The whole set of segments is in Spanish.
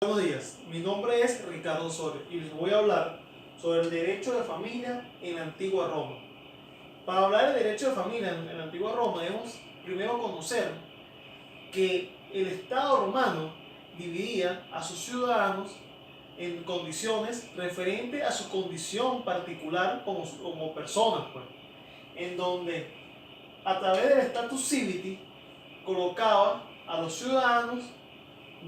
Buenos días, mi nombre es Ricardo Soria y les voy a hablar sobre el derecho de familia en la antigua Roma. Para hablar del derecho de familia en la antigua Roma debemos primero conocer que el Estado romano dividía a sus ciudadanos en condiciones referentes a su condición particular como personas, pues, en donde a través del status civili colocaba a los ciudadanos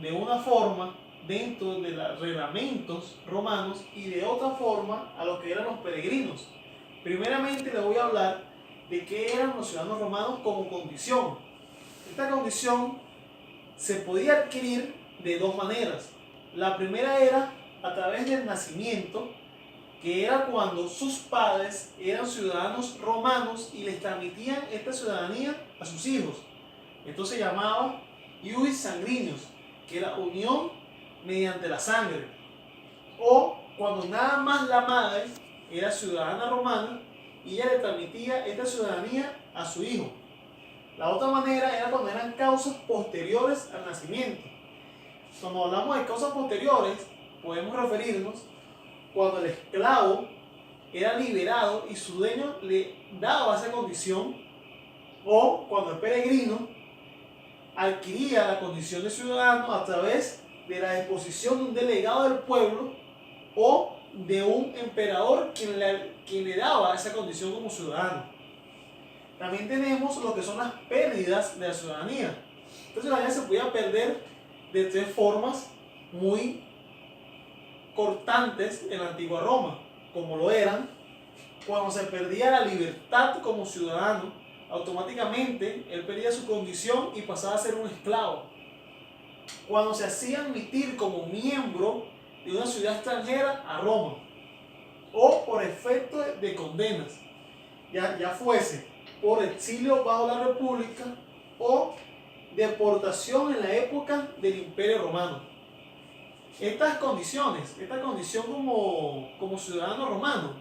de una forma dentro de los reglamentos romanos y de otra forma a lo que eran los peregrinos. Primeramente les voy a hablar de qué eran los ciudadanos romanos como condición. Esta condición se podía adquirir de dos maneras. La primera era a través del nacimiento, que era cuando sus padres eran ciudadanos romanos y les transmitían esta ciudadanía a sus hijos. Esto se llamaba ius sanguineus, que era unión mediante la sangre. O cuando nada más la madre era ciudadana romana y ella le transmitía esta ciudadanía a su hijo. La otra manera era cuando eran causas posteriores al nacimiento. Cuando hablamos de causas posteriores, podemos referirnos cuando el esclavo era liberado y su dueño le daba esa condición, o cuando el peregrino adquiría la condición de ciudadano a través de la disposición de un delegado del pueblo o de un emperador quien le daba esa condición como ciudadano. También tenemos lo que son las pérdidas de la ciudadanía. Esta ciudadanía se podía perder de tres formas muy cortantes en la antigua Roma, como lo eran cuando se perdía la libertad como ciudadano. Automáticamente él perdía su condición y pasaba a ser un esclavo. Cuando se hacía admitir como miembro de una ciudad extranjera a Roma, o por efecto de condenas, ya fuese por exilio bajo la República o deportación en la época del Imperio Romano. Esta condición como ciudadano romano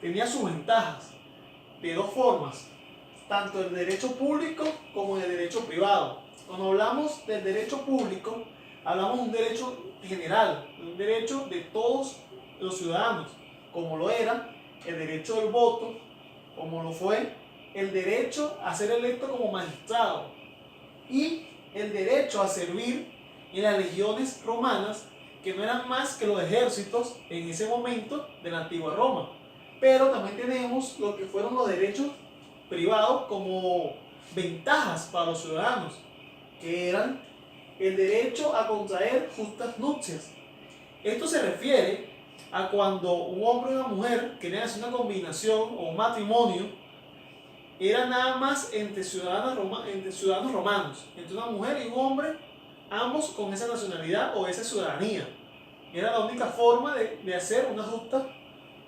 tenía sus ventajas de dos formas, tanto el derecho público como el derecho privado. Cuando hablamos del derecho público, hablamos de un derecho general, un derecho de todos los ciudadanos, como lo era el derecho del voto, como lo fue el derecho a ser electo como magistrado y el derecho a servir en las legiones romanas, que no eran más que los ejércitos en ese momento de la antigua Roma. Pero también tenemos lo que fueron los derechos privados como ventajas para los ciudadanos, que eran el derecho a contraer justas nupcias. Esto se refiere a cuando un hombre y una mujer querían hacer una combinación o un matrimonio, era nada más entre ciudadanos romanos, entre una mujer y un hombre, ambos con esa nacionalidad o esa ciudadanía. Era la única forma de hacer unas justas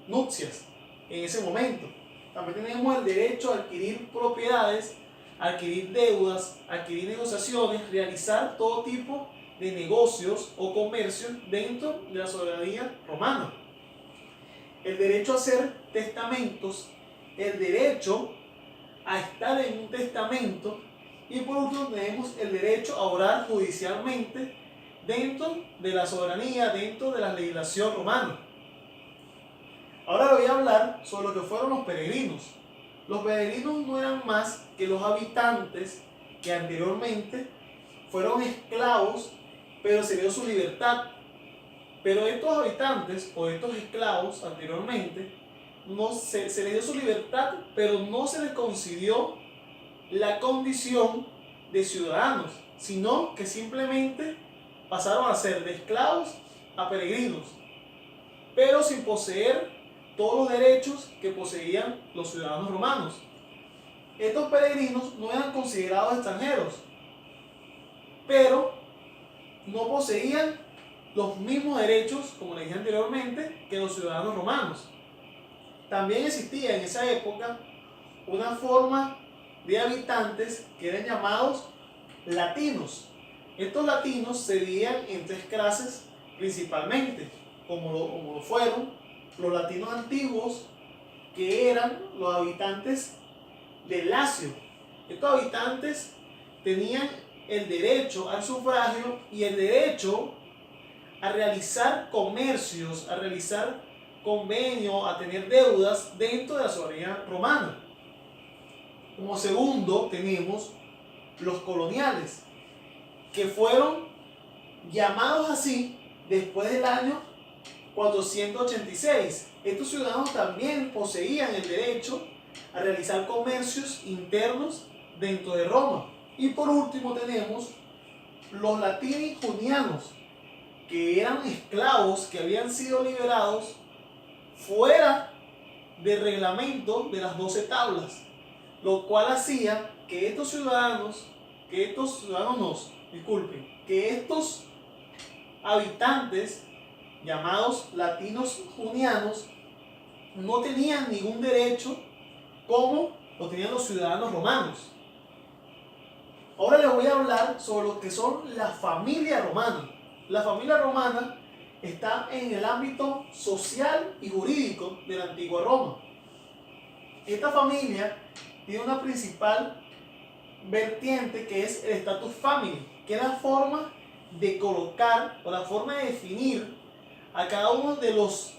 nupcias en ese momento. También tenemos el derecho a adquirir propiedades, adquirir deudas, adquirir negociaciones, realizar todo tipo de negocios o comercios dentro de la soberanía romana. El derecho a hacer testamentos, el derecho a estar en un testamento y por último tenemos el derecho a orar judicialmente dentro de la soberanía, dentro de la legislación romana. Ahora voy a hablar sobre lo que fueron los peregrinos. Los peregrinos no eran más que los habitantes que anteriormente fueron esclavos, pero se dio su libertad. Pero estos habitantes o estos esclavos anteriormente, se les dio su libertad, pero no se les concedió la condición de ciudadanos, sino que simplemente pasaron a ser de esclavos a peregrinos, pero sin poseer todos los derechos que poseían los ciudadanos romanos. Estos peregrinos no eran considerados extranjeros, pero no poseían los mismos derechos, como les dije anteriormente, que los ciudadanos romanos. También existía en esa época una forma de habitantes que eran llamados latinos. Estos latinos se dividían en tres clases principalmente, como lo fueron los latinos antiguos, que eran los habitantes de Lacio. Estos habitantes tenían el derecho al sufragio y el derecho a realizar comercios, a realizar convenios, a tener deudas dentro de la soberanía romana. Como segundo tenemos los coloniales, que fueron llamados así después del año 486. Estos ciudadanos también poseían el derecho a realizar comercios internos dentro de Roma. Y por último tenemos los latini junianos, que eran esclavos que habían sido liberados fuera del reglamento de las 12 tablas, lo cual hacía que estos habitantes llamados latinos junianos no tenían ningún derecho como lo tenían los ciudadanos romanos. Ahora les voy a hablar sobre lo que son la familia romana. La familia romana está en el ámbito social y jurídico de la antigua Roma. Esta familia tiene una principal vertiente que es el status family, que es la forma de colocar o la forma de definir a cada uno de los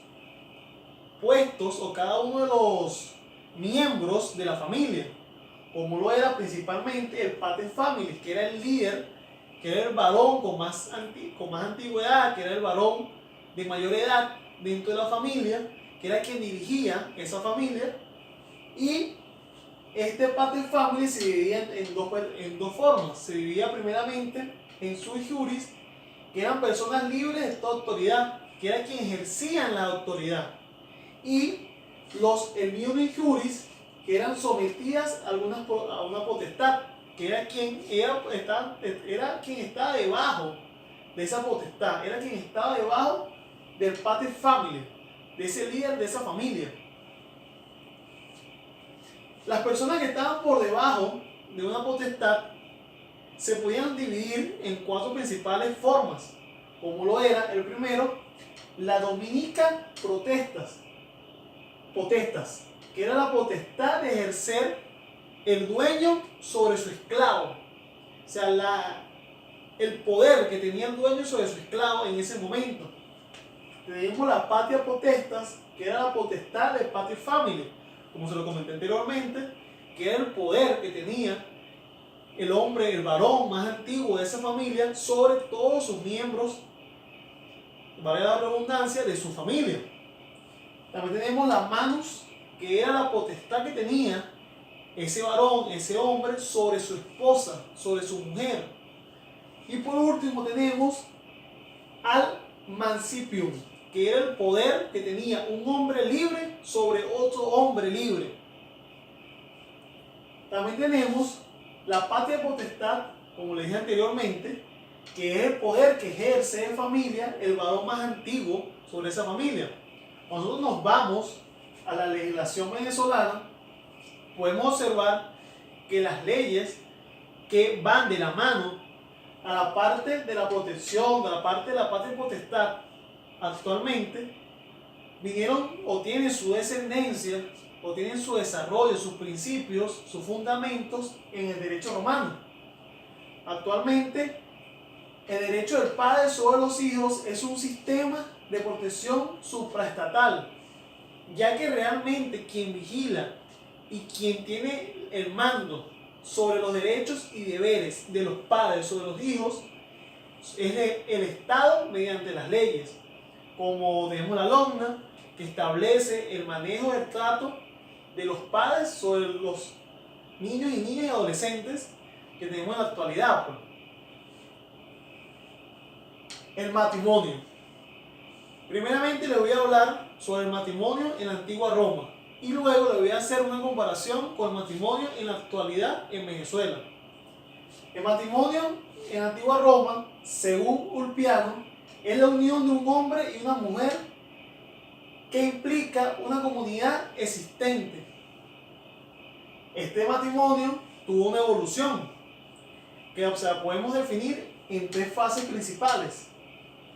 puestos o cada uno de los miembros de la familia, como lo era principalmente el pater familias, que era el líder, que era el varón con más antigüedad, que era el varón de mayor edad dentro de la familia, que era quien dirigía esa familia. Y este pater familias se dividía en dos formas. Se dividía primeramente en sui juris, que eran personas libres de toda autoridad, que era quien ejercían la autoridad, y los ermioni juris, que eran sometidas a una potestad, que era quien estaba debajo de esa potestad, era quien estaba debajo del pater familias, de ese líder de esa familia. Las personas que estaban por debajo de una potestad se podían dividir en 4 principales formas, como lo era el primero, la dominica potestas, que era la potestad de ejercer el dueño sobre su esclavo. O sea, el poder que tenía el dueño sobre su esclavo en ese momento. Tenemos la patria potestas, que era la potestad de pater familias, como se lo comenté anteriormente, que era el poder que tenía el hombre, el varón más antiguo de esa familia sobre todos sus miembros, vale la redundancia, de su familia. También tenemos la manus, que era la potestad que tenía ese varón, ese hombre, sobre su esposa, sobre su mujer. Y por último tenemos al mancipium, que era el poder que tenía un hombre libre sobre otro hombre libre. También tenemos la patria potestad, como les dije anteriormente, que es el poder que ejerce en familia el varón más antiguo sobre esa familia. Cuando nosotros nos vamos a la legislación venezolana, podemos observar que las leyes que van de la mano a la parte de la protección, de la parte de la patria potestad, actualmente vinieron o tienen su descendencia o tienen su desarrollo, sus principios, sus fundamentos en el derecho romano. Actualmente, el derecho del padre sobre los hijos es un sistema de protección supraestatal, ya que realmente quien vigila y quien tiene el mando sobre los derechos y deberes de los padres sobre los hijos es el Estado mediante las leyes, como tenemos la LOMNA, que establece el manejo del trato de los padres sobre los niños y niñas y adolescentes que tenemos en la actualidad. El matrimonio. Primeramente les voy a hablar sobre el matrimonio en la antigua Roma y luego les voy a hacer una comparación con el matrimonio en la actualidad en Venezuela. El matrimonio en la antigua Roma, según Ulpiano, es la unión de un hombre y una mujer que implica una comunidad existente. Este matrimonio tuvo una evolución que podemos definir en 3 fases principales.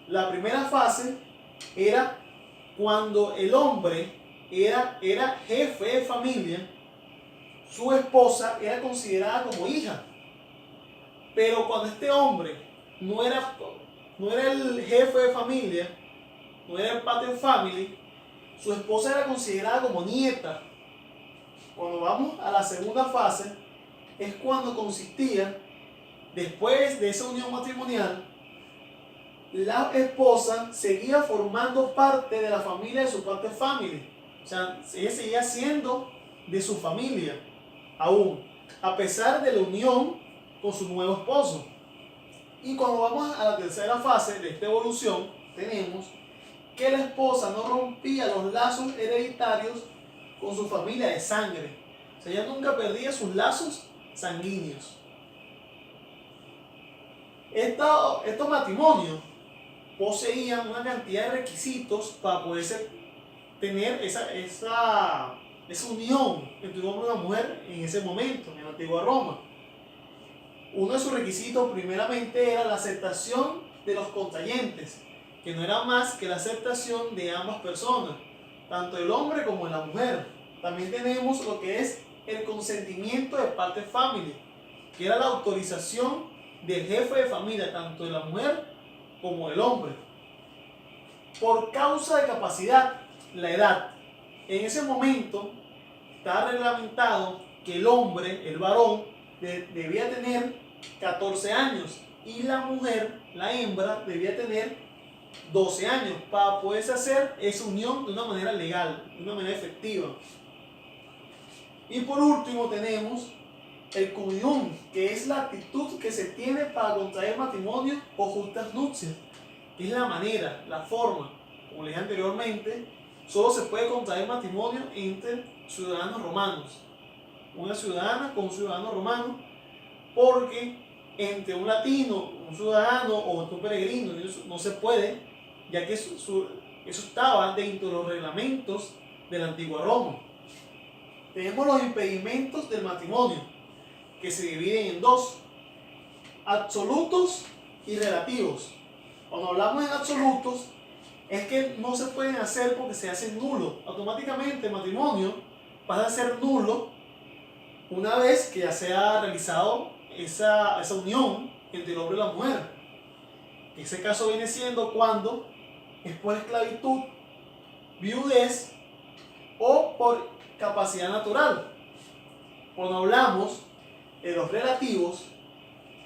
La primera fase era cuando el hombre era jefe de familia, su esposa era considerada como hija. Pero cuando este hombre no era no era el jefe de familia, no era el pater family, su esposa era considerada como nieta. Cuando vamos a la segunda fase, es cuando consistía, después de esa unión matrimonial, la esposa seguía formando parte de la familia de su pater family. O sea, ella seguía siendo de su familia, aún, a pesar de la unión con su nuevo esposo. Y cuando vamos a la tercera fase de esta evolución, tenemos que la esposa no rompía los lazos hereditarios con su familia de sangre. O sea, ella nunca perdía sus lazos sanguíneos. Estos matrimonios poseían una cantidad de requisitos para poder tener esa unión entre un hombre y una mujer en ese momento, en la antigua Roma. Uno de sus requisitos primeramente era la aceptación de los contrayentes, que no era más que la aceptación de ambas personas, tanto el hombre como la mujer. También tenemos lo que es el consentimiento de pater family, que era la autorización del jefe de familia, tanto de la mujer como del hombre. Por causa de capacidad, la edad. En ese momento está reglamentado que el hombre, el varón, debía tener 14 años y la mujer, la hembra, debía tener 12 años para poderse hacer esa unión de una manera legal, de una manera efectiva. Y por último tenemos el cunium, que es la actitud que se tiene para contraer matrimonio o justas nupcias, que es la manera, la forma. Como les dije anteriormente, solo se puede contraer matrimonio entre ciudadanos romanos, una ciudadana con un ciudadano romano, porque entre un latino, un ciudadano o un peregrino no se puede, ya que eso estaba dentro de los reglamentos de la antigua Roma. Tenemos los impedimentos del matrimonio, que se dividen en dos: absolutos y relativos. Cuando hablamos en absolutos, es que no se pueden hacer porque se hacen nulos. Automáticamente el matrimonio pasa a ser nulo una vez que ya se ha realizado esa unión entre el hombre y la mujer. Ese caso viene siendo cuando es por esclavitud, viudez o por capacidad natural. Cuando hablamos de los relativos,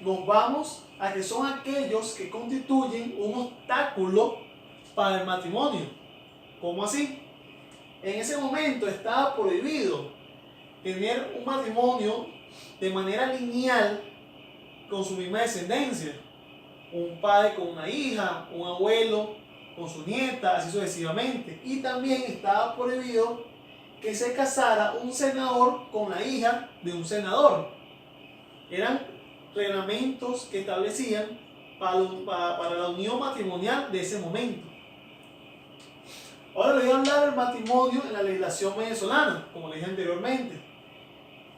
nos vamos a que son aquellos que constituyen un obstáculo para el matrimonio. ¿Cómo así? En ese momento estaba prohibido tener un matrimonio de manera lineal con su misma descendencia. Un padre con una hija, un abuelo con su nieta, así sucesivamente. Y también estaba prohibido que se casara un senador con la hija de un senador. Eran reglamentos que establecían para la unión matrimonial de ese momento. Ahora les voy a hablar del matrimonio en la legislación venezolana, como les dije anteriormente.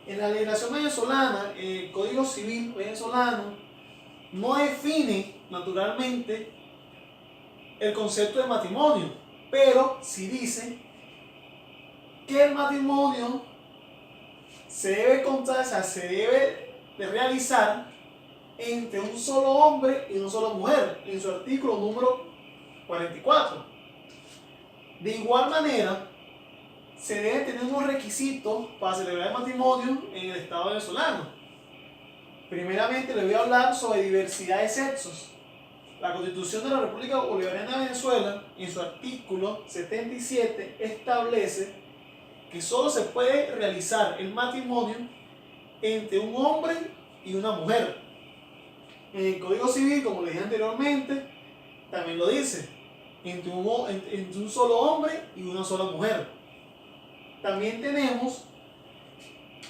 En la legislación venezolana, el Código Civil venezolano no define naturalmente el concepto de matrimonio, pero sí dice que el matrimonio se debe de realizar entre un solo hombre y una sola mujer, en su artículo número 44. De igual manera, se deben tener unos requisitos para celebrar el matrimonio en el Estado venezolano. Primeramente les voy a hablar sobre diversidad de sexos. La Constitución de la República Bolivariana de Venezuela, en su artículo 77, establece que solo se puede realizar el matrimonio entre un hombre y una mujer. En el Código Civil, como les dije anteriormente, también lo dice, entre un solo hombre y una sola mujer. También tenemos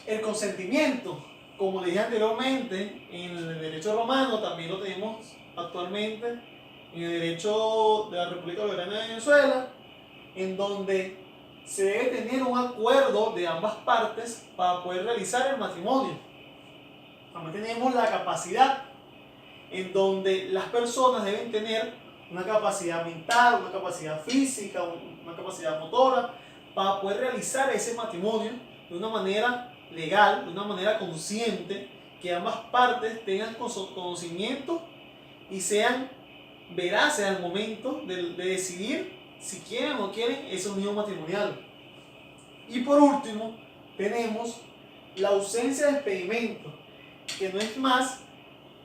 el consentimiento, como les dije anteriormente, en el derecho romano, también lo tenemos actualmente en el derecho de la República Bolivariana de Venezuela, en donde se debe tener un acuerdo de ambas partes para poder realizar el matrimonio. También tenemos la capacidad, en donde las personas deben tener una capacidad mental, una capacidad física, una capacidad motora, para poder realizar ese matrimonio de una manera legal, de una manera consciente, que ambas partes tengan conocimiento y sean veraces al momento de decidir si quieren o no quieren esa unión matrimonial. Y por último, tenemos la ausencia de experimento, que no es más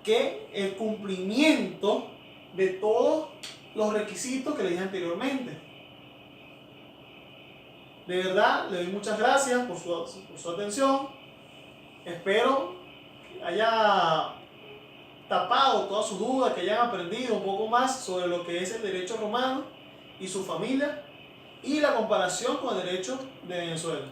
que el cumplimiento de todos los requisitos que le dije anteriormente. De verdad, le doy muchas gracias por su atención. Espero que haya tapado todas sus dudas, que hayan aprendido un poco más sobre lo que es el derecho romano y su familia y la comparación con el derecho de Venezuela.